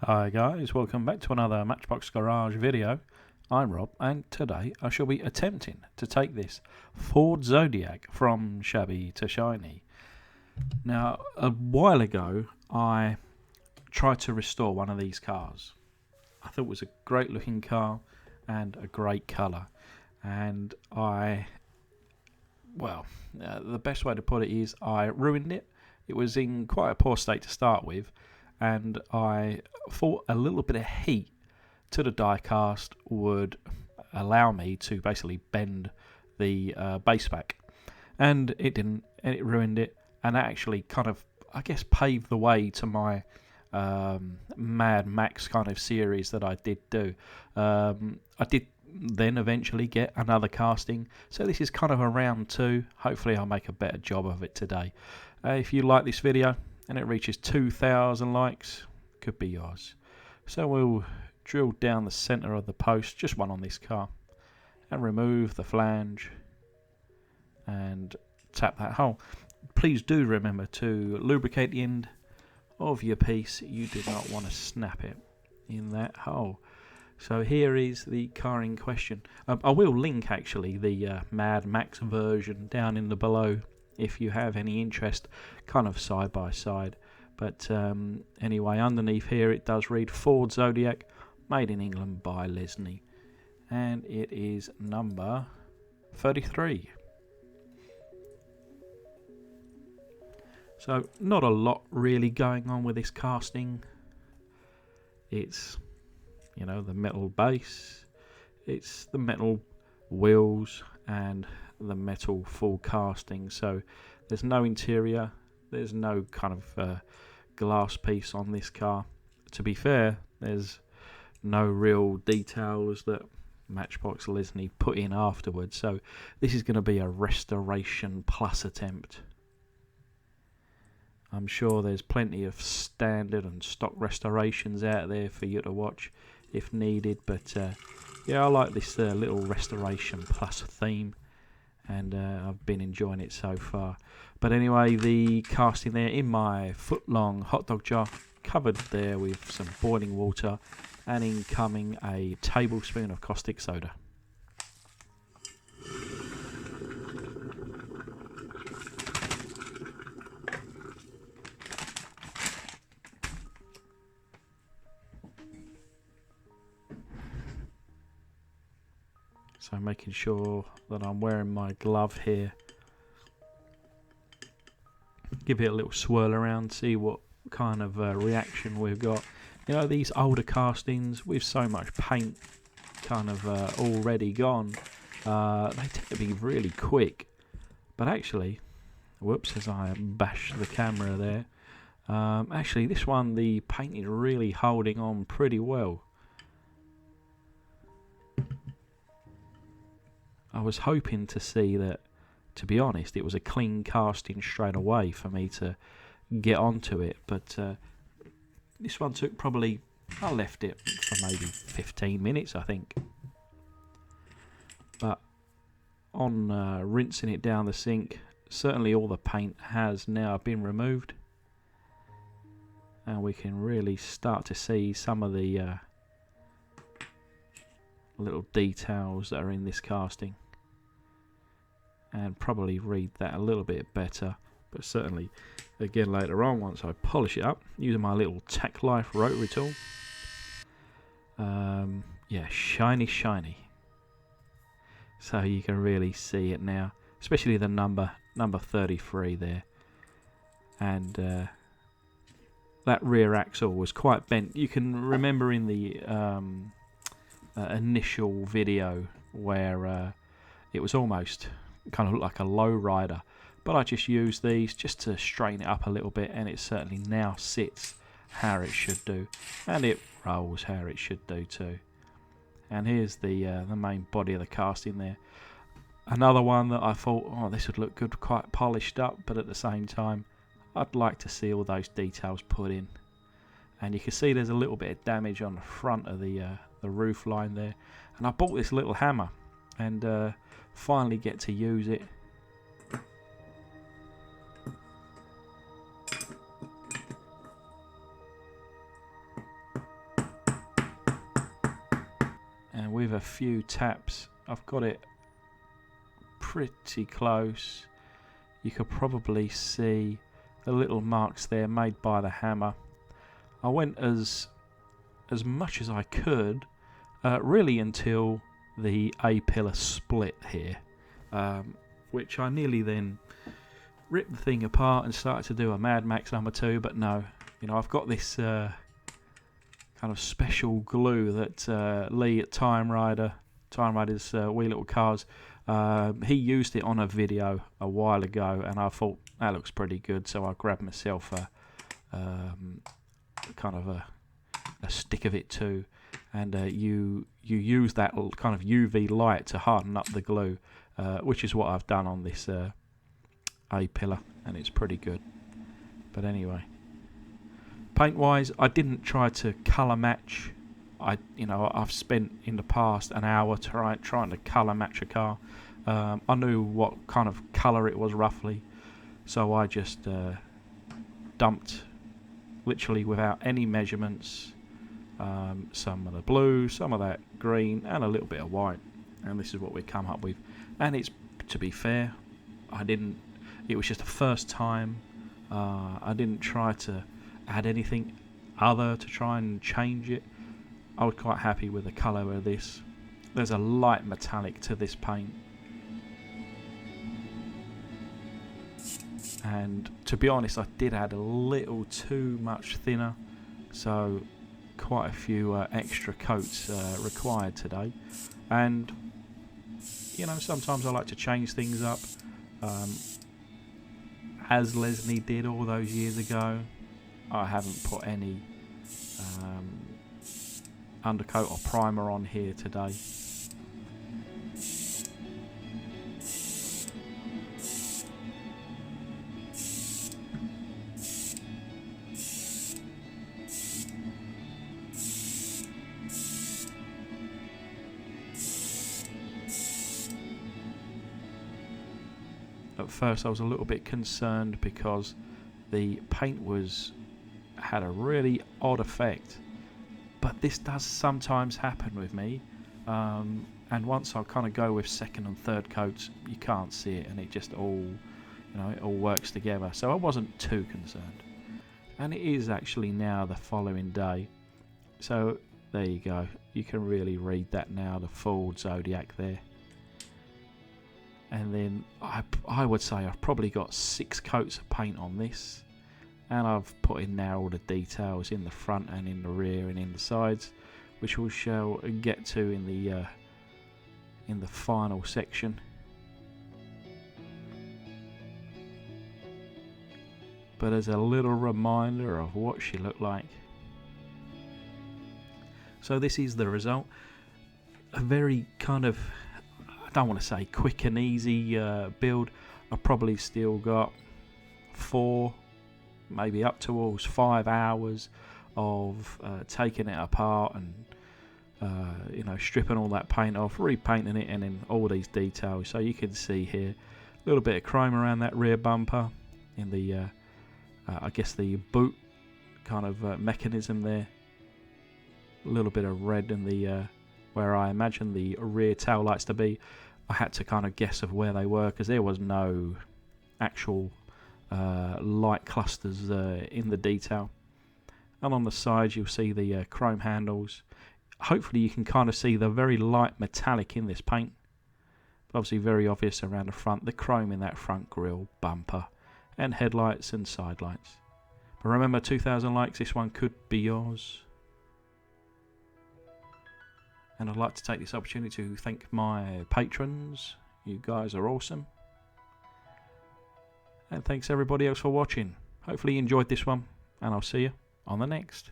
Hi guys, welcome back to another Matchbox Garage video. I'm Rob and today I shall be attempting to take this Ford Zodiac from shabby to shiny. Now, a while ago I tried to restore one of these cars. I thought it was a great looking car and a great colour, and the best way to put it is I ruined it. It was in quite a poor state to start with, and I thought a little bit of heat to the die cast would allow me to basically bend the base back, and it didn't, and it ruined it, and that actually kind of, I guess, paved the way to my Mad Max kind of series that I did do. I did then eventually get another casting, so this is kind of a round two. Hopefully I'll make a better job of it today. If you like this video and it reaches 2,000 likes, could be yours. So we'll drill down the center of the post, just one on this car, and remove the flange and tap that hole. Please do remember to lubricate the end of your piece. You do not want to snap it in that hole. So here is the car in question. I will link actually the Mad Max version down in the below if you have any interest, kind of side by side. But anyway, underneath here it does read Ford Zodiac, made in England by Lesney, and it is number 33. So not a lot really going on with this casting. It's, you know, the metal base, it's the metal wheels and the metal full casting. So there's no interior, there's no kind of glass piece on this car. To be fair, there's no real details that Matchbox Lesney put in afterwards. So this is going to be a restoration plus attempt. I'm sure there's plenty of standard and stock restorations out there for you to watch if needed, but yeah, I like this little restoration plus theme, and I've been enjoying it so far. But anyway, the casting there in my foot-long hot dog jar, covered there with some boiling water, and incoming a tablespoon of caustic soda. So making sure that I'm wearing my glove here. Give it a little swirl around, see what kind of reaction we've got. You know, these older castings with so much paint kind of already gone, they tend to be really quick. But actually, whoops, as I bash the camera there, actually this one, the paint is really holding on pretty well. I was hoping to see that, to be honest, it was a clean casting straight away for me to get onto it, but this one took probably, I left it for maybe 15 minutes, I think. But on rinsing it down the sink, certainly all the paint has now been removed, and we can really start to see some of the little details that are in this casting, and probably read that a little bit better. But certainly again later on, once I polish it up using my little Tack Life rotary tool, yeah, shiny. So you can really see it now, especially the number 33 there, and that rear axle was quite bent. You can remember in the initial video where it was almost kind of like a low rider, but I just used these just to straighten it up a little bit, and it certainly now sits how it should do, and it rolls how it should do too. And here's the main body of the casting there. Another one that I thought, oh, this would look good, quite polished up, but at the same time I'd like to see all those details put in. And you can see there's a little bit of damage on the front of the roof line there, and I bought this little hammer and finally get to use it. and with a few taps I've got it pretty close. You could probably see the little marks there made by the hammer. I went as much as I could, really until the A-pillar split here, which I nearly then ripped the thing apart and started to do a Mad Max #2, but no, I've got this kind of special glue that Lee at Time Rider's Wee Little Cars, he used it on a video a while ago, and I thought that looks pretty good, so I grabbed myself a kind of a stick of it too, and you use that kind of UV light to harden up the glue, which is what I've done on this A-pillar, and it's pretty good. But anyway, paint wise, I didn't try to colour match. I've spent in the past an hour trying to colour match a car. I knew what kind of colour it was roughly, so I just dumped, literally without any measurements, some of the blue, some of that green, and a little bit of white, and this is what we come up with. And it's, to be fair, it was just the first time. I didn't try to add anything other to try and change it. I was quite happy with the colour of this. There's a light metallic to this paint, and to be honest, I did add a little too much thinner, so quite a few extra coats required today. And sometimes I like to change things up, as Leslie did all those years ago. I haven't put any undercoat or primer on here today. At first I was a little bit concerned because the paint had a really odd effect, but this does sometimes happen with me, and once I kind of go with second and third coats, you can't see it, and it just all it all works together, so I wasn't too concerned. And it is actually now the following day, so there you go, you can really read that now, the full Zodiac there. And then I would say I've probably got 6 coats of paint on this, and I've put in now all the details in the front and in the rear and in the sides, which we shall get to in the final section. But as a little reminder of what she looked like. So this is the result. A very kind of, I don't want to say quick and easy build. I've probably still got 4, maybe up towards 5 hours of taking it apart and stripping all that paint off, repainting it, and then all these details. So you can see here a little bit of chrome around that rear bumper in the I guess the boot kind of mechanism there, a little bit of red in the where I imagine the rear tail lights to be. I had to kind of guess of where they were because there was no actual light clusters in the detail. And on the sides you'll see the chrome handles. Hopefully you can kind of see the very light metallic in this paint, but obviously very obvious around the front, the chrome in that front grille, bumper and headlights and side lights. But remember, 2,000 likes, this one could be yours. And I'd like to take this opportunity to thank my patrons. You guys are awesome. And thanks everybody else for watching. Hopefully you enjoyed this one, and I'll see you on the next.